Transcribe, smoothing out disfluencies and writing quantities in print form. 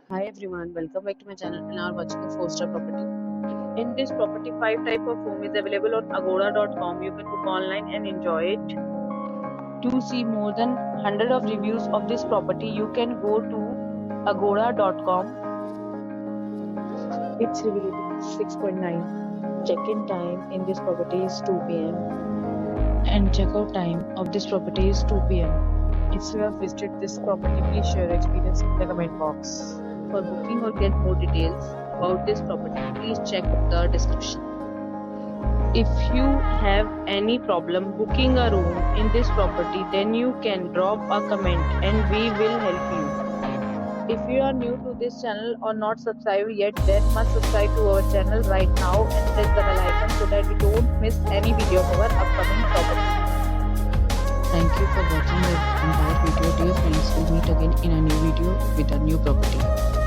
Hi everyone, welcome back to my channel and are watching a 4-star property. In this property, 5 type of room is available on agoda.com. You can book online and enjoy it. To see more than 100 of reviews of this property, you can go to agoda.com. Its review is 6.9. Check-in time in this property is 2 p.m. and check-out time of this property is 2 p.m. If you have visited this property, please share your experience in the comment box. For booking or get more details about this property, please check the description. If you have any problem booking a room in this property, then you can drop a comment and we will help you. If you are new to this channel or not subscribed yet, then must subscribe to our channel right now and press the bell icon so that you don't miss any video of our upcoming property. Thank you for watching the entire video. Dear friends, we'll meet again in a new video with a new property.